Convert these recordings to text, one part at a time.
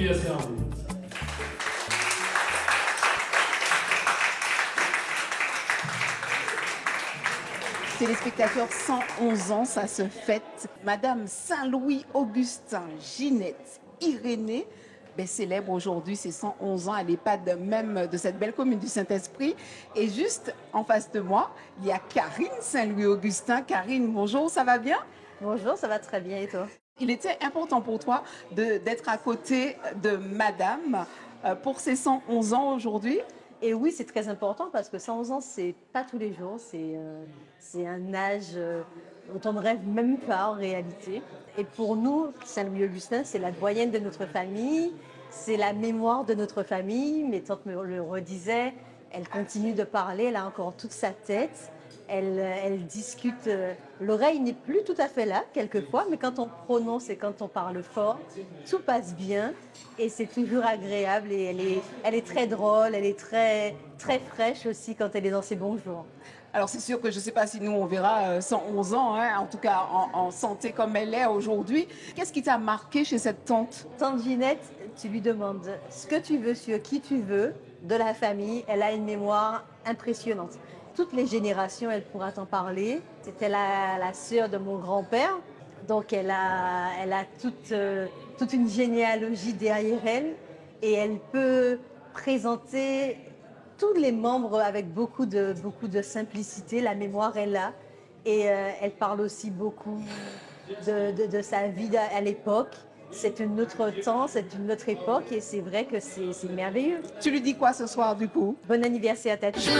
anniversaire à vous. Téléspectateurs, 111 ans, ça se fête. Madame Saint-Louis-Augustin Ginette Irénée célèbre aujourd'hui ses 111 ans à l'EHPAD même de cette belle commune du Saint-Esprit. Et juste en face de moi, il y a Karine Saint-Louis-Augustin. Karine, bonjour, ça va bien? Bonjour, ça va très bien et toi? Il était important pour toi d'être à côté de madame pour ses 111 ans aujourd'hui? Et oui, c'est très important parce que 111 ans, c'est pas tous les jours. C'est un âge dont on ne rêve même pas en réalité. Et pour nous, Saint-Louis-Augustin, c'est la doyenne de notre famille, c'est la mémoire de notre famille. Mes tantes me le redisaient, elle continue de parler, elle a encore toute sa tête. Elle discute. L'oreille n'est plus tout à fait là, quelquefois, mais quand on prononce et quand on parle fort, tout passe bien et c'est toujours agréable. Et elle est très drôle, elle est très, très fraîche aussi quand elle est dans ses bons jours. Alors c'est sûr que je ne sais pas si nous on verra 111 ans, hein, en tout cas en santé comme elle est aujourd'hui. Qu'est-ce qui t'a marqué chez cette tante? Tante Ginette, tu lui demandes ce que tu veux sur qui tu veux de la famille. Elle a une mémoire impressionnante. Toutes les générations, elle pourra t'en parler. C'était la sœur de mon grand-père, donc elle a toute une généalogie derrière elle et elle peut présenter tous les membres avec beaucoup de simplicité. La mémoire est là et elle parle aussi beaucoup de sa vie à l'époque. C'est un autre temps, c'est une autre époque et c'est vrai que c'est merveilleux. Tu lui dis quoi ce soir du coup? Bon anniversaire à ta fille.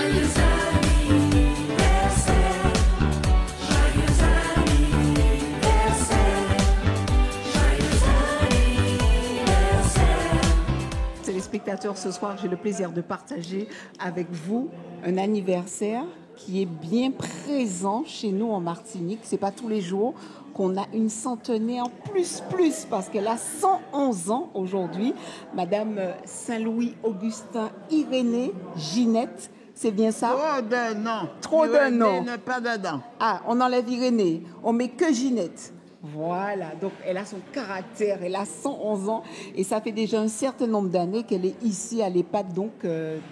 Téléspectateurs, ce soir, j'ai le plaisir de partager avec vous un anniversaire qui est bien présent chez nous en Martinique. C'est pas tous les jours qu'on a une centenaire plus, parce qu'elle a 111 ans aujourd'hui. Madame Saint-Louis-Augustin Irénée Ginette, c'est bien ça? Trop de noms. Trop de noms. Irénée, pas dedans. Ah, on enlève Irénée, on met que Ginette. Voilà, donc elle a son caractère, elle a 111 ans et ça fait déjà un certain nombre d'années qu'elle est ici à l'EHPAD donc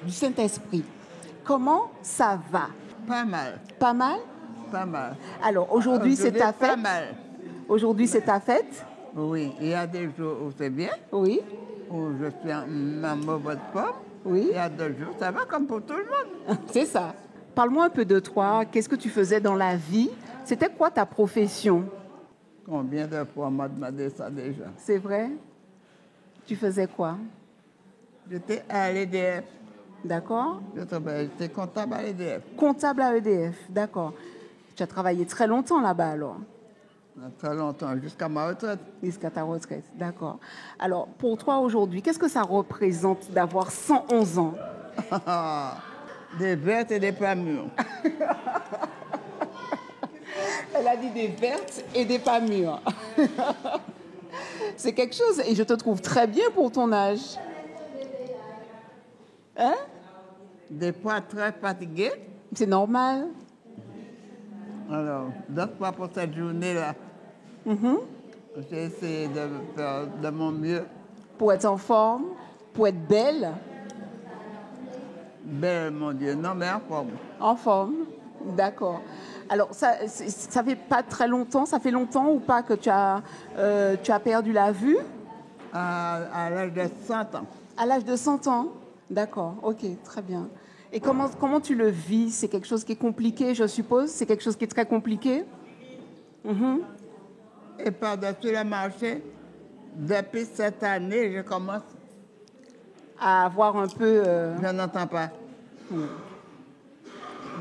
du Saint-Esprit. Comment ça va? Pas mal. Pas mal? Pas mal. Alors aujourd'hui c'est ta fête? Pas mal. Aujourd'hui c'est ta fête? Oui, il y a des jours où c'est bien, Oui. où je suis en mauvaise forme. Oui. Il y a d'autres jours, ça va comme pour tout le monde. C'est ça. Parle-moi un peu de toi, qu'est-ce que tu faisais dans la vie? C'était quoi ta profession? Combien de fois on m'a demandé ça déjà? C'est vrai? Tu faisais quoi? J'étais à l'EDF. D'accord. J'étais comptable à l'EDF. Comptable à EDF, d'accord. Tu as travaillé très longtemps là-bas alors? Très longtemps, jusqu'à ma retraite. Jusqu'à ta retraite, d'accord. Alors, pour toi aujourd'hui, qu'est-ce que ça représente d'avoir 111 ans? Des vertes et des pas mûres. Elle a dit des vertes et des pas mûres. C'est quelque chose, et je te trouve très bien pour ton âge. Hein? Des fois très fatigués. C'est normal. Alors, 2 fois pour cette journée-là, j'ai essayé de faire de mon mieux. Pour être en forme, pour être belle. Belle, mon Dieu, non mais en forme. En forme, d'accord. Alors, ça fait pas très longtemps, ça fait longtemps ou pas que tu as perdu la vue? À l'âge de 100 ans. À l'âge de 100 ans? D'accord, ok, très bien. Et comment tu le vis? C'est quelque chose qui est compliqué, je suppose? C'est quelque chose qui est très compliqué? Et par-dessus le marché, depuis cette année, je commence. À avoir un peu... Je n'entends pas.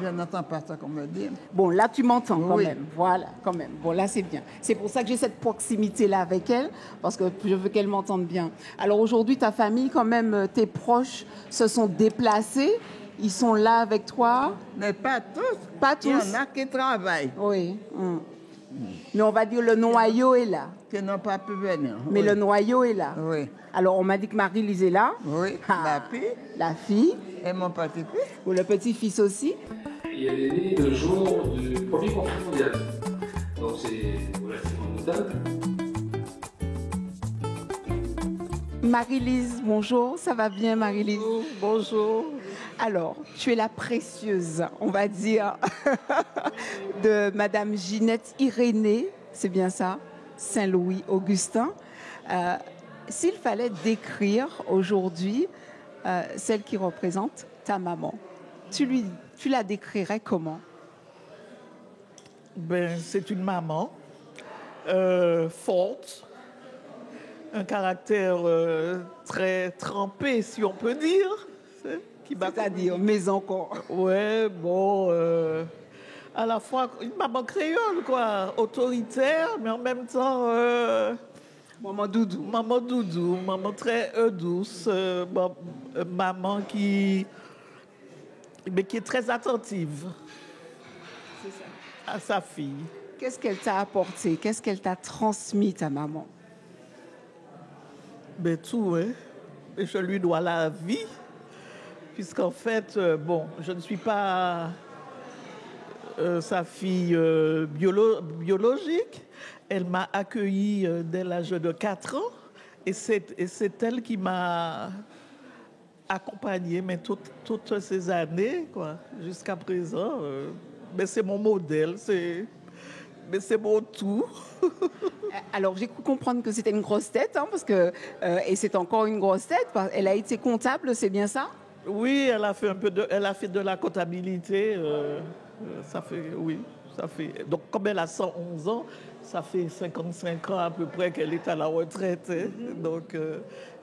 Je n'entends pas ça qu'on me dit. Bon, là, tu m'entends quand Oui. même. Voilà, quand même. Bon, là, c'est bien. C'est pour ça que j'ai cette proximité-là avec elle, parce que je veux qu'elle m'entende bien. Alors aujourd'hui, ta famille, quand même, tes proches se sont déplacés. Ils sont là avec toi? Mais pas tous. Pas tous. Il y en a qui travaillent, Oui. Mais on va dire le noyau est là. qui n'ont pas pu venir. Mais Oui. le noyau est là. Oui. Alors, on m'a dit que Marie-Lise est là. Oui, Ah, la fille la fille. et mon petit-fils. Ou le petit-fils aussi. Et elle est née le jour du premier conflit mondial. Donc c'est relativement notable. Marie-Lise, bonjour, ça va bien Marie-Lise? Bonjour. Alors, tu es la précieuse, on va dire, de Madame Ginette Irénée, c'est bien ça, Saint-Louis-Augustin. S'il fallait décrire aujourd'hui celle qui représente ta maman, tu la décrirais comment? Ben, c'est une maman forte, un caractère très trempé, si on peut dire. C'est-à-dire, mais encore. Ouais, bon, à la fois une maman créole, quoi, autoritaire, mais en même temps... Maman doudou. Maman doudou, maman très douce, maman mais qui est très attentive à sa fille. Qu'est-ce qu'elle t'a apporté? Qu'est-ce qu'elle t'a transmis, ta maman? Ben tout, hein. Et je lui dois la vie, puisqu'en fait, je ne suis pas sa fille biologique. Elle m'a accueillie dès l'âge de 4 ans et c'est elle qui m'a accompagnée mais toutes ces années, quoi, jusqu'à présent. Mais c'est mon modèle, mais c'est mon tout. Alors, j'ai cru comprendre que c'était une grosse tête, hein, et c'est encore une grosse tête. Elle a été comptable, c'est bien ça? Oui, elle a fait de la comptabilité. Oui. Donc, comme elle a 111 ans, ça fait 55 ans à peu près qu'elle est à la retraite. Hein. Donc,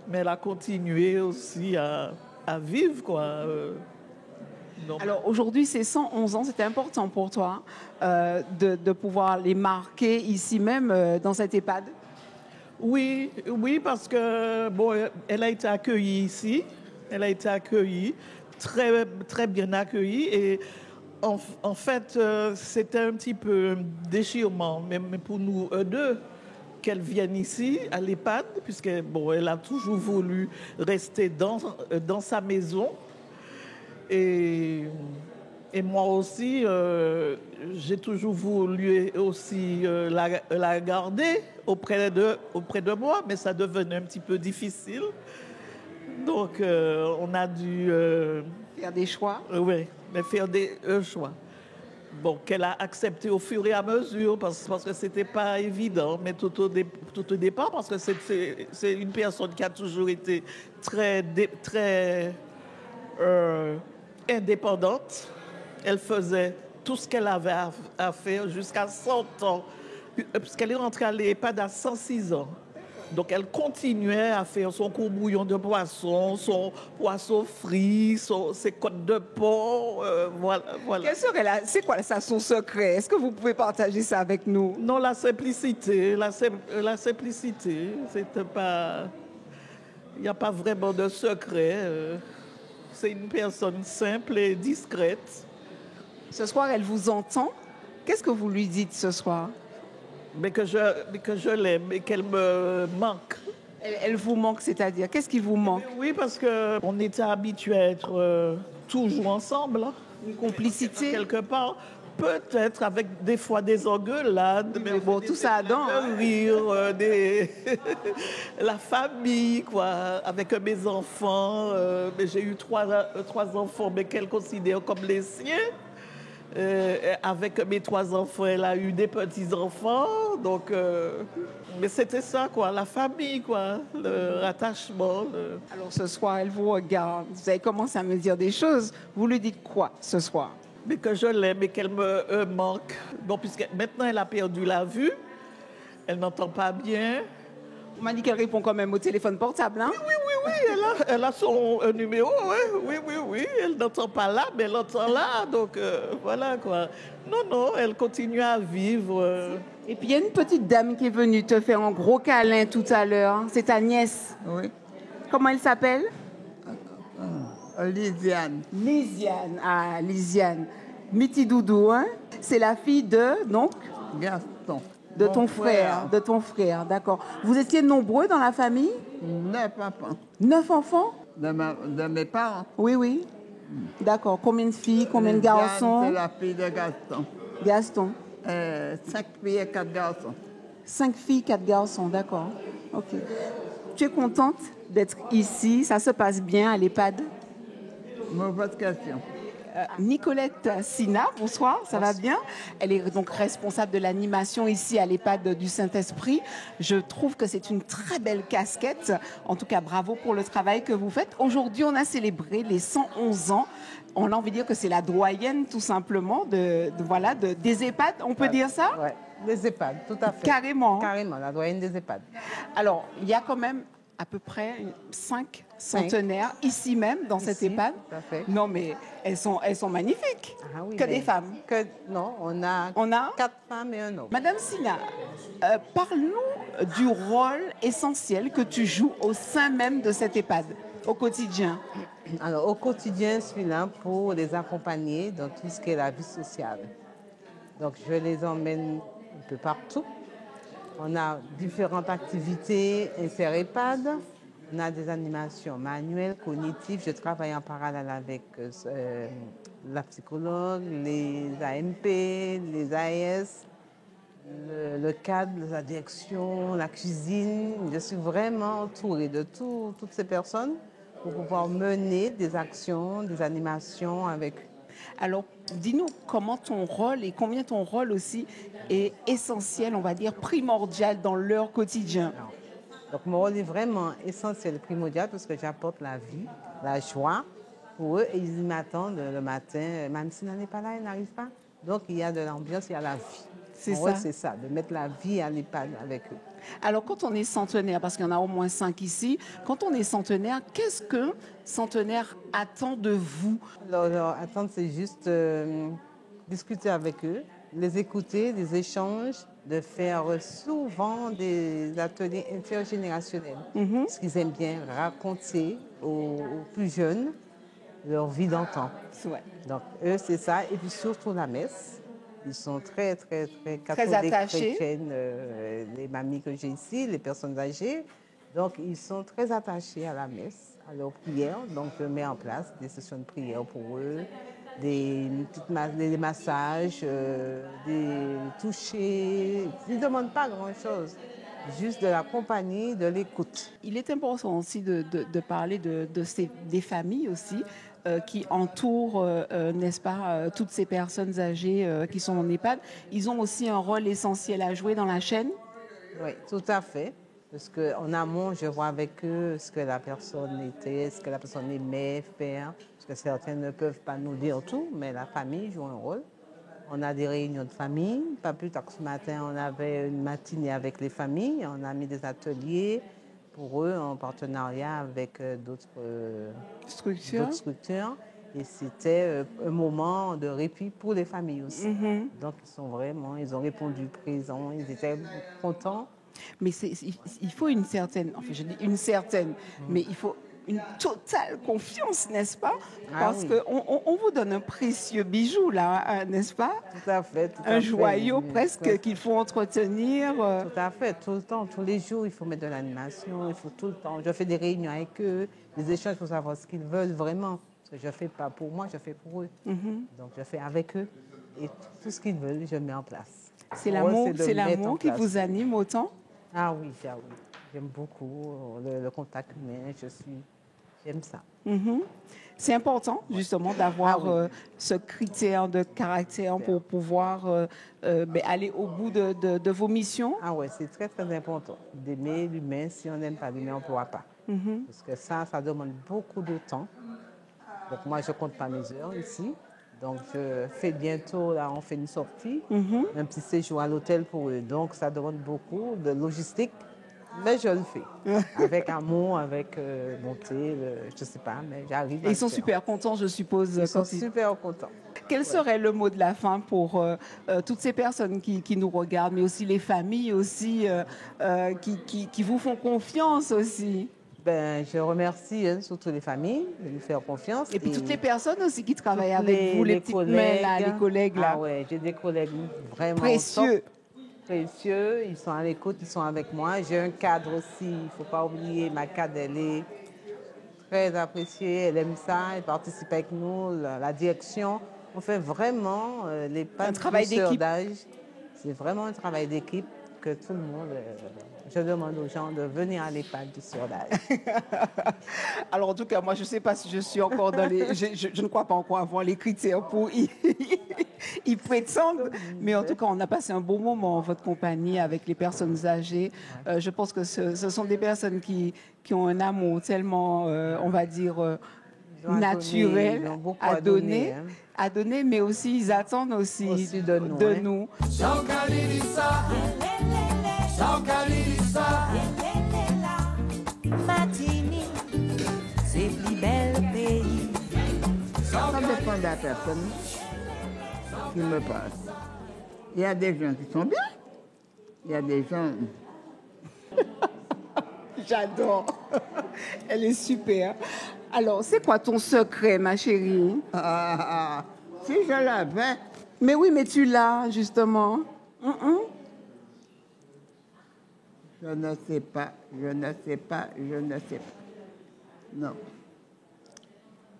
mais elle a continué aussi à vivre, quoi. Alors, aujourd'hui, c'est 111 ans. C'était important pour toi de pouvoir les marquer ici même, dans cette EHPAD? Oui, parce que, elle a été accueillie ici. Elle a été accueillie, très, très bien accueillie. Et en fait, c'était un petit peu un déchirement, même pour nous deux, qu'elle vienne ici, à l'EHPAD, puisqu'elle a toujours voulu rester dans sa maison. Et moi aussi, j'ai toujours voulu aussi la garder auprès de moi, mais ça devenait un petit peu difficile. Donc, on a dû... faire des choix? Oui, mais faire des choix. Bon, qu'elle a accepté au fur et à mesure, parce que ce n'était pas évident, mais tout au départ, parce que c'est une personne qui a toujours été très indépendante. Elle faisait tout ce qu'elle avait à faire jusqu'à 100 ans, puisqu'elle est rentrée à l'EHPAD à 106 ans. Donc, elle continuait à faire son courbouillon de poisson, son poisson frit, ses côtes de porc, voilà. C'est quoi ça, son secret? Est-ce que vous pouvez partager ça avec nous? Non, la simplicité. C'était pas... Il n'y a pas vraiment de secret. C'est une personne simple et discrète. Ce soir, elle vous entend. Qu'est-ce que vous lui dites ce soir? Mais que je l'aime et qu'elle me manque. Elle vous manque, c'est-à-dire? Qu'est-ce qui vous manque? Oui, parce qu'on était habitués à être toujours ensemble. Hein. Une complicité? Quelque part. Peut-être avec des fois des engueulades. Mais bon, tout ça dedans. Rire, la famille, quoi. Avec mes enfants. Mais j'ai eu trois enfants, mais qu'elle considère comme les siens. Avec mes 3 enfants, elle a eu des petits-enfants. Donc, mais c'était ça, quoi, la famille, quoi, le rattachement. Alors, ce soir, elle vous regarde. Vous avez commencé à me dire des choses. Vous lui dites quoi, ce soir? Mais que je l'aime et qu'elle me manque. Bon, puisque maintenant, elle a perdu la vue. Elle n'entend pas bien. On m'a dit qu'elle répond quand même au téléphone portable, hein? Oui, elle a son numéro, oui. Elle n'entend pas là, mais elle entend là, donc voilà, quoi. Non, elle continue à vivre. Et puis, il y a une petite dame qui est venue te faire un gros câlin tout à l'heure. C'est ta nièce. Oui. Comment elle s'appelle? Lisiane. Lisiane. Ah, Lisiane. Miti Doudou, hein? C'est la fille de, donc? Gaston. De ton frère, d'accord. Vous étiez nombreux dans la famille? 9 enfants. 9 enfants? De mes parents. Oui. D'accord. Combien de filles, combien de garçons? C'est la fille de Gaston. Gaston. 5 filles et 4 garçons. 5 filles, 4 garçons, d'accord. Ok. tu es contente d'être ici? Ça se passe bien à l'EHPAD? Mauvaise question. Nicolette Sina, bonsoir, ça va bien? Elle est donc responsable de l'animation ici à l'EHPAD du Saint-Esprit. Je trouve que c'est une très belle casquette. En tout cas, bravo pour le travail que vous faites. Aujourd'hui, on a célébré les 111 ans. On a envie de dire que c'est la doyenne, tout simplement, des EHPAD, on peut dire ça? Oui, des EHPAD, tout à fait. Carrément. Carrément, la doyenne des EHPAD. Alors, il y a quand même à peu près 5 centenaires ici même dans cette EHPAD. Tout à fait. Non, mais elles sont magnifiques. Ah oui, que mais des femmes. Non, on a 4 femmes et un homme. Madame Sina, parle-nous du rôle essentiel que tu joues au sein même de cette EHPAD, au quotidien. Alors, au quotidien, je suis là pour les accompagner dans tout ce qui est la vie sociale. Donc, je les emmène un peu partout. On a différentes activités inter-EHPAD. On a des animations manuelles, cognitives. Je travaille en parallèle avec la psychologue, les AMP, les AS, le cadre, la direction, la cuisine. Je suis vraiment entourée de toutes ces personnes pour pouvoir mener des actions, des animations avec eux. Alors, dis-nous comment ton rôle et combien ton rôle aussi est essentiel, on va dire primordial dans leur quotidien. Donc, mon rôle est vraiment essentiel, primordial, parce que j'apporte la vie, la joie pour eux et ils m'attendent le matin. Même si elle n'est pas là, elle n'arrive pas. Donc, il y a de l'ambiance, il y a la vie. C'est mon ça. rôle, c'est ça, de mettre la vie à l'EHPAD avec eux. Alors, quand on est centenaire, parce qu'il y en a au moins 5 ici, quand on est centenaire, qu'est-ce que centenaire attend de vous? Alors, attendre, c'est juste discuter avec eux, les écouter, des échanges, de faire souvent des ateliers intergénérationnels. Parce qu'ils aiment bien raconter aux plus jeunes leur vie d'antan. Ouais. Donc, eux, c'est ça. Et puis surtout la messe. Ils sont très catholiques, attachés. chrétiennes, les mamies que j'ai ici, les personnes âgées. Donc, ils sont très attachés à la messe, à leur prière. Donc, je mets en place des sessions de prière pour eux, des massages, des touchés. Ils ne demandent pas grand-chose, juste de la compagnie, de l'écoute. Il est important aussi de parler des familles aussi qui entourent, n'est-ce pas, toutes ces personnes âgées qui sont en EHPAD. Ils ont aussi un rôle essentiel à jouer dans la chaîne. Oui, tout à fait. Parce qu'en amont, je vois avec eux ce que la personne était, ce que la personne aimait faire. Parce que certains ne peuvent pas nous dire tout, mais la famille joue un rôle. On a des réunions de famille. Pas plus tard que ce matin, on avait une matinée avec les familles. On a mis des ateliers pour eux en partenariat avec d'autres structures. Et c'était un moment de répit pour les familles aussi. Donc, ils ont répondu présents, ils étaient contents. Mais il faut une certaine, enfin je dis une certaine, mais il faut une totale confiance, n'est-ce pas? Parce qu'on vous donne un précieux bijou, là, n'est-ce pas? Tout à fait. Un joyau presque qu'il faut entretenir. Tout à fait, tout le temps, tous les jours, il faut mettre de l'animation, il faut tout le temps. Je fais des réunions avec eux, des échanges pour savoir ce qu'ils veulent vraiment. Parce que je ne fais pas pour moi, je fais pour eux. Donc, je fais avec eux. Et tout ce qu'ils veulent, je mets en place. C'est l'amour qui vous anime autant? Ah oui, j'aime beaucoup le contact humain, j'aime ça. C'est important justement d'avoir ce critère de caractère pour pouvoir aller au bout de vos missions. Ah oui, c'est très très important d'aimer l'humain. Si on n'aime pas l'humain, on ne pourra pas. Parce que ça demande beaucoup de temps. Donc moi, je ne compte pas mes heures ici. Donc, je fais bientôt, là, on fait une sortie, un petit séjour à l'hôtel pour eux. Donc, ça demande beaucoup de logistique, mais je le fais. Avec amour, avec bonté, je ne sais pas, mais j'arrive. Et ils sont super contents, je suppose. Ils sont super contents. Quel serait le mot de la fin pour toutes ces personnes qui nous regardent, mais aussi les familles aussi, qui vous font confiance aussi? Je remercie surtout les familles de nous faire confiance. Et puis toutes les personnes aussi qui travaillent avec vous, les petites mains là, les collègues là. Ah ouais, j'ai des collègues vraiment précieux. Précieux, ils sont à l'écoute, ils sont avec moi. J'ai un cadre aussi, il ne faut pas oublier, ma cadre, elle est très appréciée, elle aime ça, elle participe avec nous, la direction. On fait vraiment un travail d'équipe. C'est vraiment un travail d'équipe. que tout le monde, je demande aux gens de venir à l'EHPAD du Surdage. Alors, en tout cas, moi, je ne sais pas si je suis encore dans les... Je ne crois pas encore avoir les critères pour y prétendre. Mais en tout cas, on a passé un beau moment en votre compagnie avec les personnes âgées. Je pense que ce sont des personnes qui ont un amour tellement, on va dire, naturel ils ont beaucoup à donner, hein. à donner, mais aussi ils attendent aussi de nous. Hein. nous. Martinique, c'est plus bel pays. Ça dépend de la personne qui me passe. Il y a des gens qui sont bien. Il y a des gens... J'adore. Elle est super. Alors, c'est quoi ton secret, ma chérie? Si je l'avais, Mais oui, mais tu l'as, justement. je ne sais pas, je ne sais pas, je ne sais pas. Non.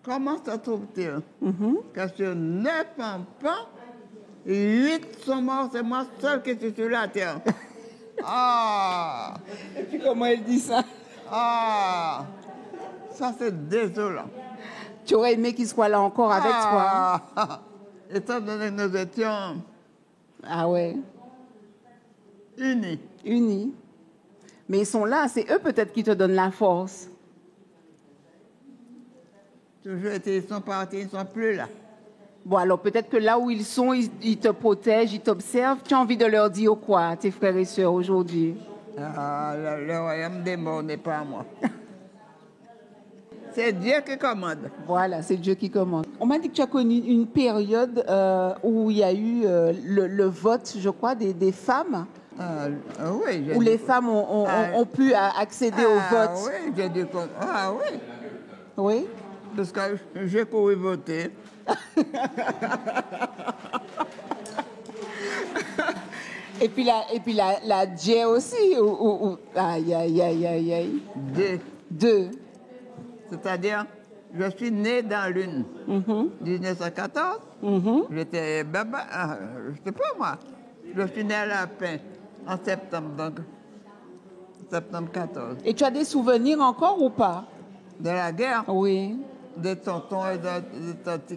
Comment se trouve-t-il que sur 9 enfants, 8 sont morts, c'est moi seul qui suis sur la terre. Ah! Et puis, comment elle dit ça? Ah! Ça, c'est désolant. Tu aurais aimé qu'il soit là encore avec toi. Étant donné que nous étions Ah ouais, unis. unis. Mais ils sont là, c'est eux peut-être qui te donnent la force. Toujours été, ils sont partis, ils ne sont plus là. Bon, alors peut-être que là où ils sont, ils te protègent, ils t'observent. Tu as envie de leur dire quoi, tes frères et sœurs, aujourd'hui? Le royaume des morts n'est pas à moi. C'est Dieu qui commande. Voilà, c'est Dieu qui commande. On m'a dit que tu as connu une période où il y a eu le vote, je crois, des femmes, Oui, où les femmes ont pu accéder au vote. Oui, j'ai dit comme... Ah oui, Oui. parce que j'ai couru voter. Et puis la J aussi. Aïe, aïe, aïe, aïe, aïe. Deux. C'est-à-dire, je suis né dans l'une. 1914. J'étais baba, je sais pas moi. Je suis né à Lapin en septembre, donc septembre 14. Et tu as des souvenirs encore ou pas? De la guerre, Oui. des tontons et des tantes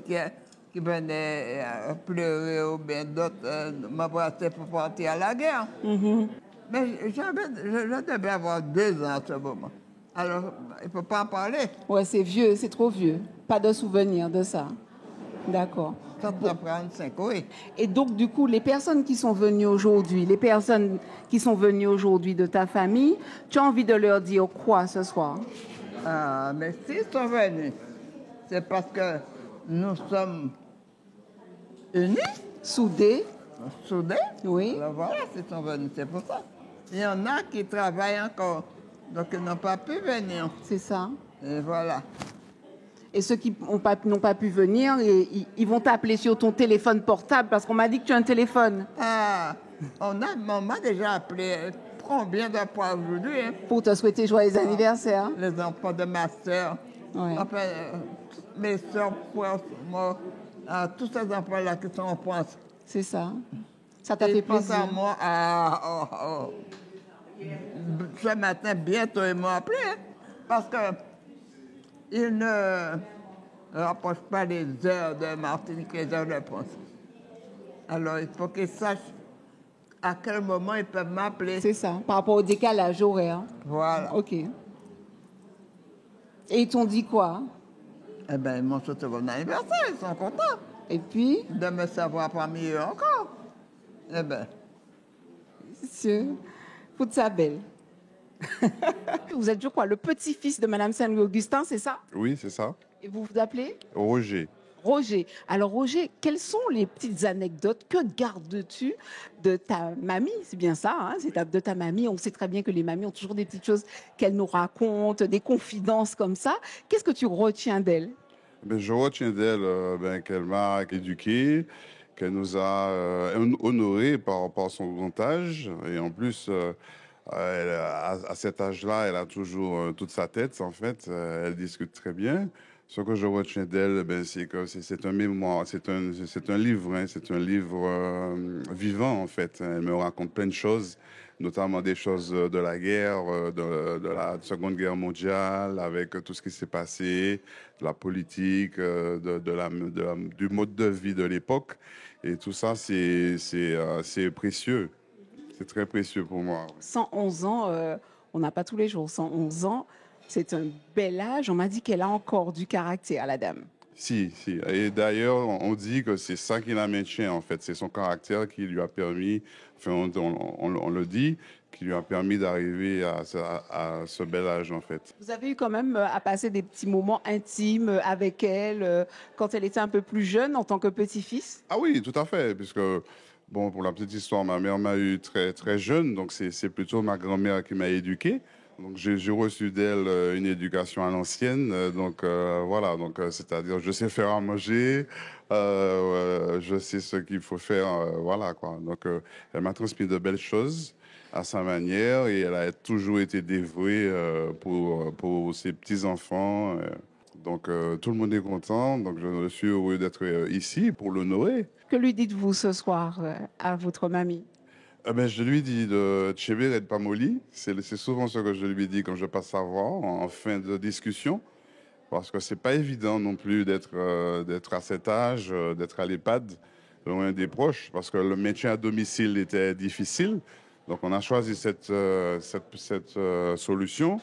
qui venaient pleurer ou bien d'autres m'embrasser pour partir à la guerre. Mais je devais avoir 2 ans à ce moment. Alors, il ne faut pas en parler. Ouais, c'est vieux, c'est trop vieux. Pas de souvenirs de ça. D'accord. 1945, oui. Et donc, du coup, les personnes qui sont venues aujourd'hui, de ta famille, tu as envie de leur dire quoi ce soir? Mais s'ils sont venus, c'est parce que nous sommes unis, Soudés? soudés. Oui. Alors voilà, s'ils sont venus, c'est pour ça. Il y en a qui travaillent encore, donc ils n'ont pas pu venir. C'est ça. Et voilà. Et ceux qui n'ont pas pu venir, ils vont t'appeler sur ton téléphone portable parce qu'on m'a dit que tu as un téléphone. On m'a déjà appelé. Combien de fois aujourd'hui, hein? Pour te souhaiter joyeux anniversaire. Les enfants de ma soeur. Ouais. Enfin, mes soeurs, moi, tous ces enfants-là qui sont en France. C'est ça. Ça t'a Ils fait pensent plaisir. à moi. Ce matin, bientôt, ils m'ont appelé. Hein, parce qu'ils ne rapprochent pas les heures de Martinique, les heures de France. Alors, il faut qu'ils sachent à quel moment ils peuvent m'appeler. C'est ça, par rapport au décalage horaire. Voilà. OK. Et ils t'ont dit quoi? Eh bien, ils m'ont souhaité bon anniversaire, ils sont contents Et puis, de me savoir parmi eux encore. Eh bien, monsieur, pour sa belle. Vous êtes, je crois, le petit-fils de Madame Saint-Louis-Augustin, c'est ça? Oui, c'est ça. Et vous vous appelez? Roger. Roger. Alors, Roger, quelles sont les petites anecdotes? Que gardes-tu de ta mamie? C'est bien ça, hein? C'est de ta mamie. On sait très bien que les mamies ont toujours des petites choses qu'elles nous racontent, des confidences comme ça. Qu'est-ce que tu retiens d'elle? Ben, je retiens d'elle qu'elle m'a éduqué, qu'elle nous a honorés par son grand âge. Et en plus, à cet âge-là, elle a toujours toute sa tête, en fait. Elle discute très bien. Ce que je retiens d'elle, c'est que c'est un mémoire, c'est un livre, hein, c'est un livre vivant en fait. Elle me raconte plein de choses, notamment des choses de la guerre, de la Seconde Guerre mondiale, avec tout ce qui s'est passé, de la politique, du mode de vie de l'époque. Et tout ça, c'est précieux. C'est très précieux pour moi. 111 ans, on n'a pas tous les jours. 111 ans, c'est un bel âge. On m'a dit qu'elle a encore du caractère, la dame. Si. Et d'ailleurs, on dit que c'est ça qui la maintient, en fait. C'est son caractère qui lui a permis, enfin, on le dit, qui lui a permis d'arriver à ce bel âge, en fait. Vous avez eu quand même à passer des petits moments intimes avec elle quand elle était un peu plus jeune, en tant que petit-fils? Ah oui, tout à fait, puisque, bon, pour la petite histoire, ma mère m'a eu très, très jeune, donc c'est plutôt ma grand-mère qui m'a éduqué. Donc j'ai reçu d'elle une éducation à l'ancienne, voilà, c'est-à-dire je sais faire à manger, je sais ce qu'il faut faire, voilà quoi. Donc elle m'a transmis de belles choses à sa manière et elle a toujours été dévouée pour ses petits-enfants. Donc tout le monde est content, donc je suis heureux d'être ici pour l'honorer. Que lui dites-vous ce soir à votre mamie? Je lui dis de Tchébéret de Pamoli. C'est souvent ce que je lui dis quand je passe à voir en fin de discussion. Parce que c'est pas évident non plus d'être à cet âge, d'être à l'EHPAD, loin des proches. Parce que le maintien à domicile était difficile. Donc on a choisi cette solution.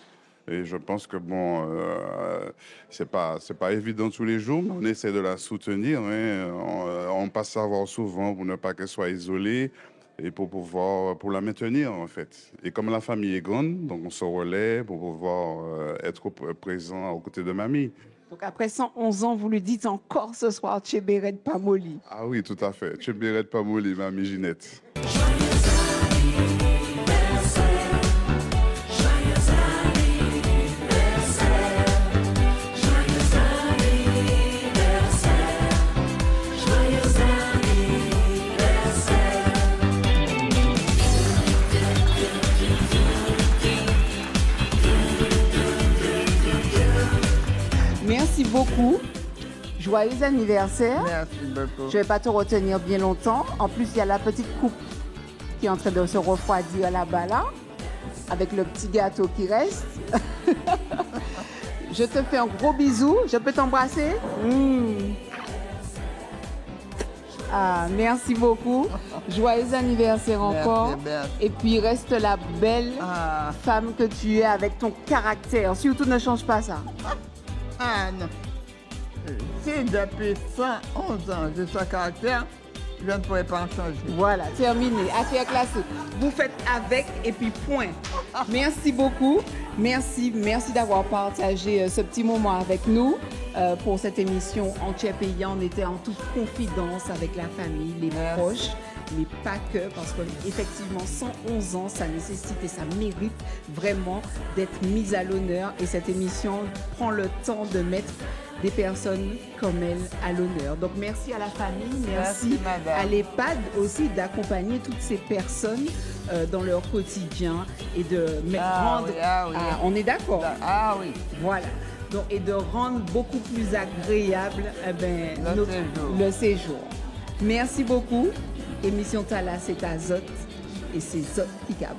Et je pense que bon, c'est pas évident tous les jours, mais on essaie de la soutenir. Hein. On passe à voir souvent pour ne pas qu'elle soit isolée. Et pour la maintenir, en fait. Et comme la famille est grande, donc on se relaie pour pouvoir être présent aux côtés de mamie. Donc après 111 ans, vous lui dites encore ce soir Tchébéret de Pamoli. Ah oui, tout à fait. Tchébéret de Pamoli, mamie Ginette. Merci beaucoup. Joyeux anniversaire. Merci beaucoup. Je ne vais pas te retenir bien longtemps. En plus, il y a la petite coupe qui est en train de se refroidir là-bas, là, avec le petit gâteau qui reste. Je te fais un gros bisou. Je peux t'embrasser? Ah, merci beaucoup. Joyeux anniversaire encore. Merci. Et puis, reste la belle femme que tu es avec ton caractère. Surtout, ne change pas ça. Ah non. Si depuis 111 ans j'ai ce caractère, je ne pourrais pas en changer. Voilà, terminé. Affaire classée. Vous faites avec et puis point. Merci beaucoup. Merci d'avoir partagé ce petit moment avec nous pour cette émission Entier Pays. On était en toute confidence avec la famille, les proches, mais pas que, parce qu'effectivement, 111 ans, ça nécessite et ça mérite vraiment d'être mise à l'honneur. Et cette émission prend le temps de mettre des personnes comme elle à l'honneur. Donc merci à la famille, merci à l'EHPAD aussi d'accompagner toutes ces personnes dans leur quotidien et de rendre... on est d'accord? Ah oui. Voilà. Donc, et de rendre beaucoup plus agréable le séjour. Merci beaucoup. Émission Tala, c'est à Zot et c'est Zot qui gagne.